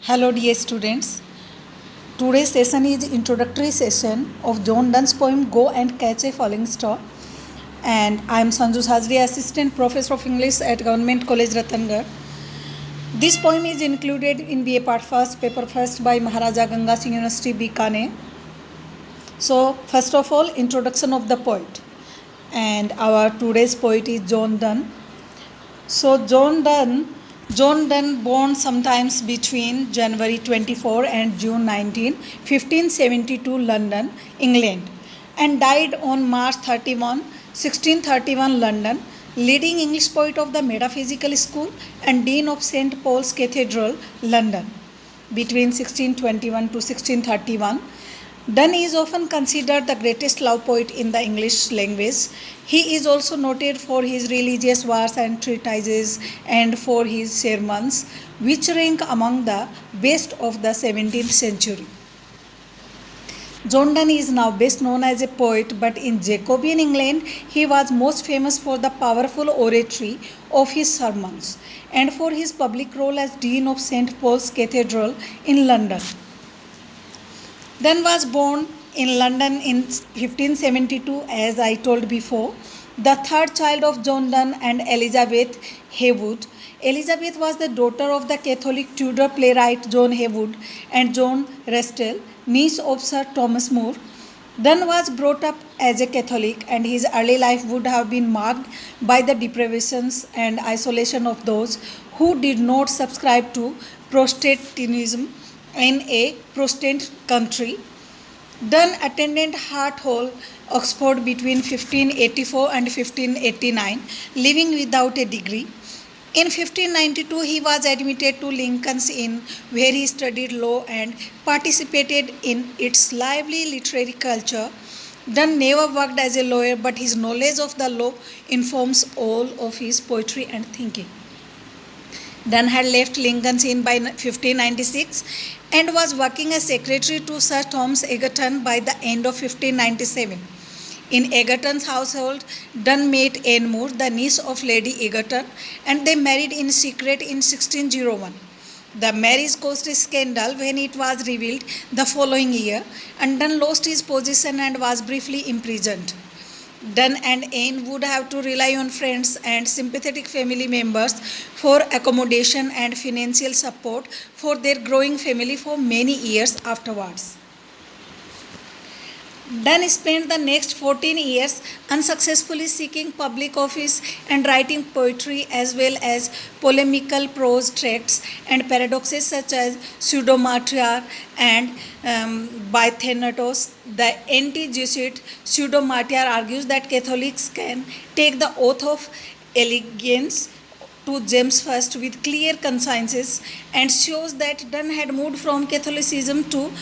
Hello dear students. Today's session is introductory session of John Donne's poem Go and Catch a Falling Star, and I am Sanju Hazri, Assistant Professor of English at Government College Ratangarh. This poem is included in BA Part First, Paper First by Maharaja Ganga Singh University, Bikaner. So first of all, introduction of the poet, and our today's poet is John Donne. So John Donne born sometimes between January 24 and June 19, 1572, London, England, and died on March 31, 1631, London, leading English poet of the Metaphysical School and Dean of St. Paul's Cathedral, London, between 1621 to 1631. Donne is often considered the greatest love poet in the English language. He is also noted for his religious works and treatises and for his sermons, which rank among the best of the 17th century. John Donne is now best known as a poet, but in Jacobean England he was most famous for the powerful oratory of his sermons and for his public role as Dean of St. Paul's Cathedral in London. Donne was born in London in 1572, as I told before, the third child of John Donne and Elizabeth Heywood. Elizabeth was the daughter of the Catholic Tudor playwright John Heywood and Joan Restell, niece of Sir Thomas More. Donne was brought up as a Catholic, and his early life would have been marked by the deprivations and isolation of those who did not subscribe to Protestantism in a Protestant country. Donne attended Hart Hall, Oxford between 1584 and 1589, living without a degree. In 1592, he was admitted to Lincoln's Inn, where he studied law and participated in its lively literary culture. Donne never worked as a lawyer, but his knowledge of the law informs all of his poetry and thinking. Donne had left Lincoln's Inn by 1596 and was working as secretary to Sir Thomas Egerton by the end of 1597. In Egerton's household, Donne met Anne More, the niece of Lady Egerton, and they married in secret in 1601. The marriage caused a scandal when it was revealed the following year, and Donne lost his position and was briefly imprisoned. Donne and Anne would have to rely on friends and sympathetic family members for accommodation and financial support for their growing family for many years afterwards. Donne spent the next 14 years unsuccessfully seeking public office and writing poetry as well as polemical prose tracts and paradoxes such as Pseudo-Martyr and by Thanatos. The anti-Jesuit Pseudo-Martyr argues that Catholics can take the oath of allegiance to James I with clear consciences and shows that Donne had moved from Catholicism to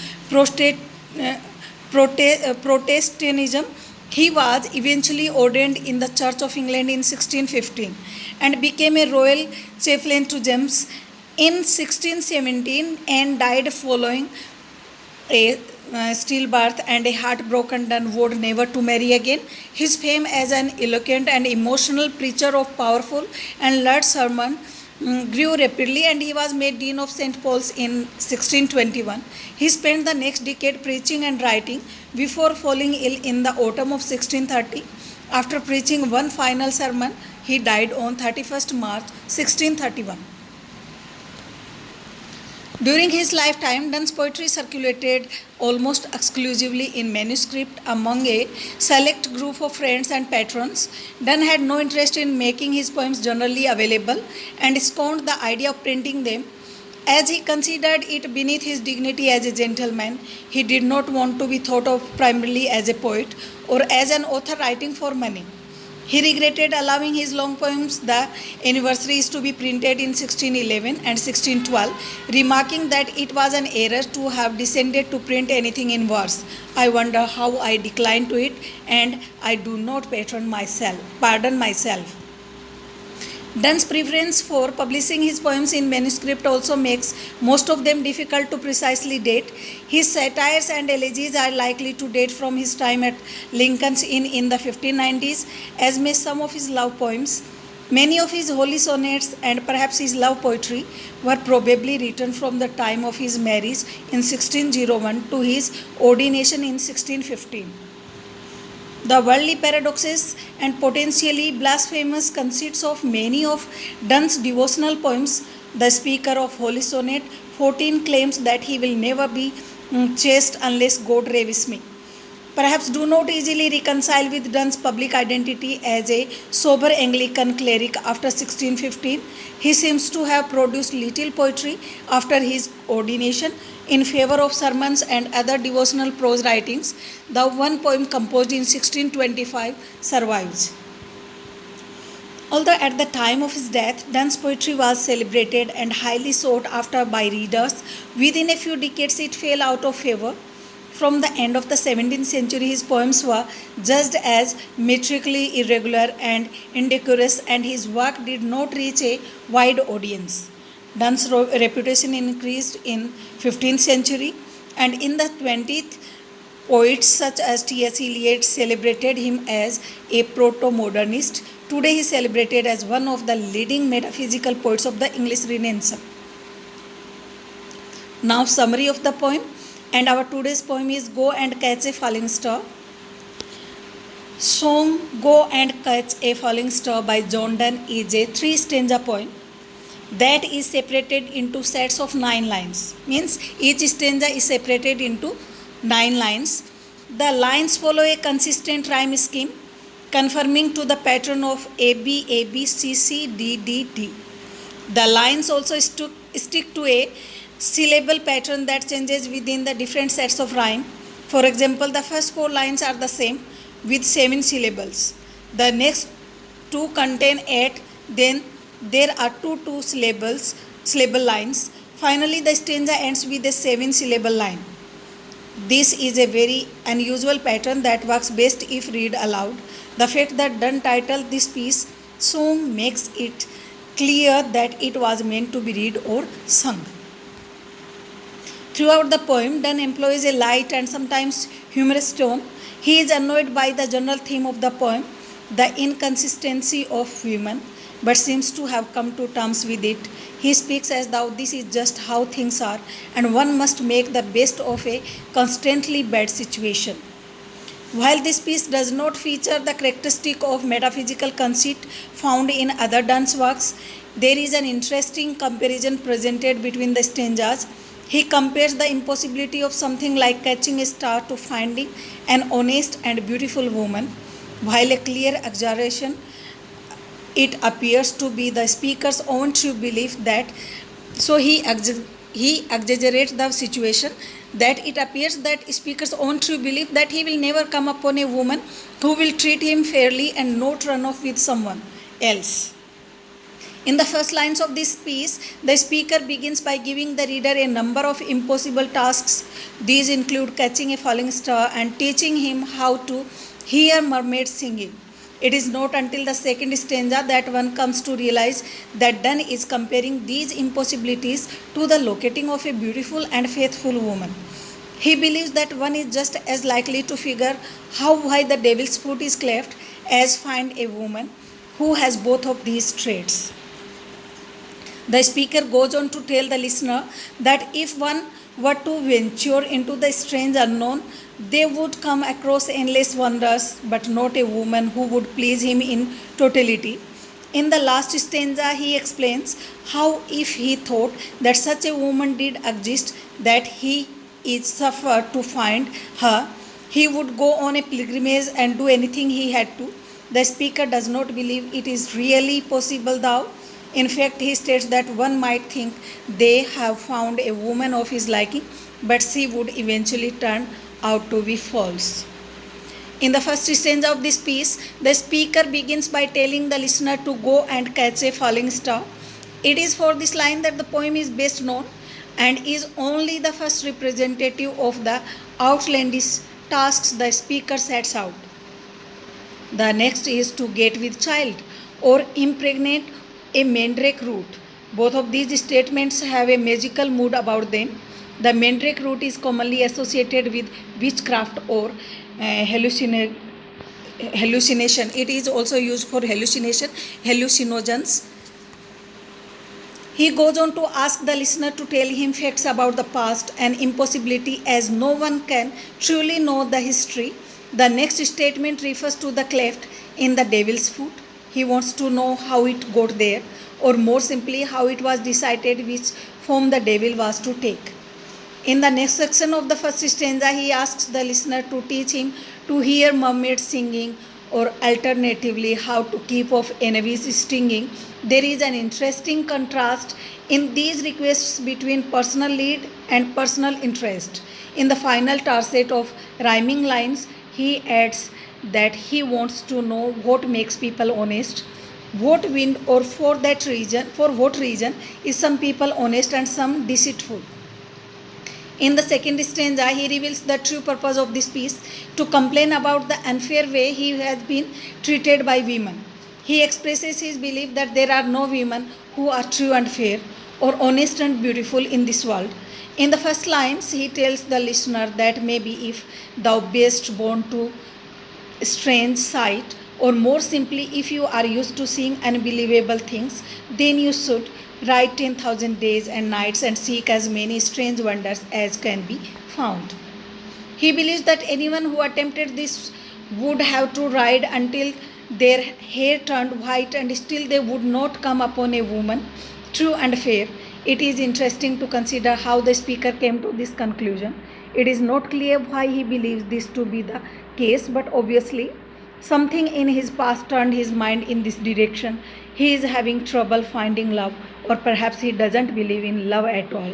Protestantism. He was eventually ordained in the Church of England in 1615 and became a royal chaplain to James in 1617 and died following a stillbirth and a heartbroken. Donne vowed never to marry again. His fame as an eloquent and emotional preacher of powerful and large sermon grew rapidly, and he was made Dean of St. Paul's in 1621. He spent the next decade preaching and writing before falling ill in the autumn of 1630. After preaching one final sermon, he died on 31st March 1631. During his lifetime, Donne's poetry circulated almost exclusively in manuscript among a select group of friends and patrons. Donne had no interest in making his poems generally available and scorned the idea of printing them, as he considered it beneath his dignity as a gentleman. He did not want to be thought of primarily as a poet or as an author writing for money. He regretted allowing his long poems, The Anniversaries, to be printed in 1611 and 1612, remarking that it was an error to have descended to print anything in verse. I wonder how I declined to it, and I do not pardon myself. Donne's preference for publishing his poems in manuscript also makes most of them difficult to precisely date. His satires and elegies are likely to date from his time at Lincoln's Inn in the 1590s, as may some of his love poems. Many of his holy sonnets and perhaps his love poetry were probably written from the time of his marriage in 1601 to his ordination in 1615. The worldly paradoxes and potentially blasphemous conceits of many of Donne's devotional poems. The speaker of Holy Sonnet 14 claims that he will never be chaste unless God ravish me. Perhaps do not easily reconcile with Donne's public identity as a sober Anglican cleric after 1615. He seems to have produced little poetry after his ordination in favor of sermons and other devotional prose writings. The one poem composed in 1625 survives. Although at the time of his death, Donne's poetry was celebrated and highly sought after by readers, within a few decades it fell out of favor. From the end of the 17th century, his poems were judged as metrically irregular and indecorous, and his work did not reach a wide audience. Donne's reputation increased in 15th century, and in the 20th, poets such as T.S. Eliot celebrated him as a proto-modernist. Today, he is celebrated as one of the leading metaphysical poets of the English Renaissance. Now, summary of the poem. And our today's poem is Go and Catch a Falling Star. Song Go and Catch a Falling Star by John Donne is a 3-stanza poem that is separated into sets of 9 lines. Means each stanza is separated into 9 lines. The lines follow a consistent rhyme scheme conforming to the pattern of A B A B C C D D D. The lines also stick to a syllable pattern that changes within the different sets of rhyme. For example, the first 4 lines are the same with 7 syllables. The next 2 contain 8. Then there are 2 syllable lines. Finally, the stanza ends with a 7-syllable line. This is a very unusual pattern that works best if read aloud. The fact that Donne titled this piece Song makes it clear that it was meant to be read or sung. Throughout the poem, Donne employs a light and sometimes humorous tone. He is annoyed by the general theme of the poem, the inconsistency of women, but seems to have come to terms with it. He speaks as though this is just how things are, and one must make the best of a constantly bad situation. While this piece does not feature the characteristic of metaphysical conceit found in other Donne's works, there is an interesting comparison presented between the stanzas. He compares the impossibility of something like catching a star to finding an honest and beautiful woman, while a clear exaggeration it appears to be the speaker's own true belief that he exaggerates the situation, that it appears that speaker's own true belief that he will never come upon a woman who will treat him fairly and not run off with someone else. In the first lines of this piece, the speaker begins by giving the reader a number of impossible tasks. These include catching a falling star and teaching him how to hear mermaids singing. It is not until the second stanza that one comes to realize that Donne is comparing these impossibilities to the locating of a beautiful and faithful woman. He believes that one is just as likely to figure how why the devil's foot is cleft as find a woman who has both of these traits. The speaker goes on to tell the listener that if one were to venture into the strange unknown, they would come across endless wonders, but not a woman who would please him in totality. In the last stanza, he explains how if he thought that such a woman did exist, that he is suffered to find her, he would go on a pilgrimage and do anything he had to. The speaker does not believe it is really possible though. In fact, he states that one might think they have found a woman of his liking, but she would eventually turn out to be false. In the first stanza of this piece, the speaker begins by telling the listener to go and catch a falling star. It is for this line that the poem is best known and is only the first representative of the outlandish tasks the speaker sets out. The next is to get with child or impregnate a mandrake root. Both of these statements have a magical mood about them. The mandrake root is commonly associated with witchcraft or hallucination. It is also used for hallucination, hallucinogens. He goes on to ask the listener to tell him facts about the past, an impossibility as no one can truly know the history. The next statement refers to the cleft in the devil's foot. He wants to know how it got there, or more simply, how it was decided which form the devil was to take. In the next section of the first stanza, he asks the listener to teach him to hear mermaids singing, or alternatively, how to keep off enemies stinging. There is an interesting contrast in these requests between personal need and personal interest. In the final tercet of rhyming lines, he adds that he wants to know what makes people honest, what wind, or for what reason is some people honest and some deceitful. In the second stanza, he reveals the true purpose of this piece, to complain about the unfair way he has been treated by women. He expresses his belief that there are no women who are true and fair, or honest and beautiful in this world. In the first lines, he tells the listener that maybe if thou beest born to strange sight, or more simply, if you are used to seeing unbelievable things, then you should write 10,000 days and nights and seek as many strange wonders as can be found. He believes that anyone who attempted this would have to ride until their hair turned white, and still they would not come upon a woman true and fair. It is interesting to consider how the speaker came to this conclusion. It is not clear why he believes this to be the case, but obviously something in his past turned his mind in this direction. He is having trouble finding love, or perhaps he doesn't believe in love at all.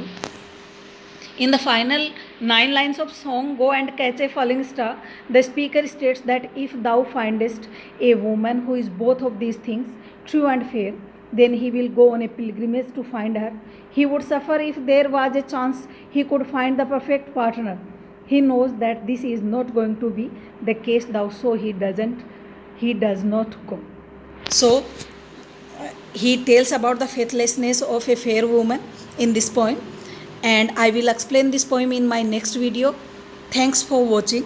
In the final 9 lines of song, Go and Catch a Falling Star, the speaker states that if thou findest a woman who is both of these things, true and fair, then he will go on a pilgrimage to find her. He would suffer if there was a chance he could find the perfect partner. He knows that this is not going to be the case thou, so he does not go. So he tells about the faithlessness of a fair woman in this poem, and I will explain this poem in my next video. Thanks for watching.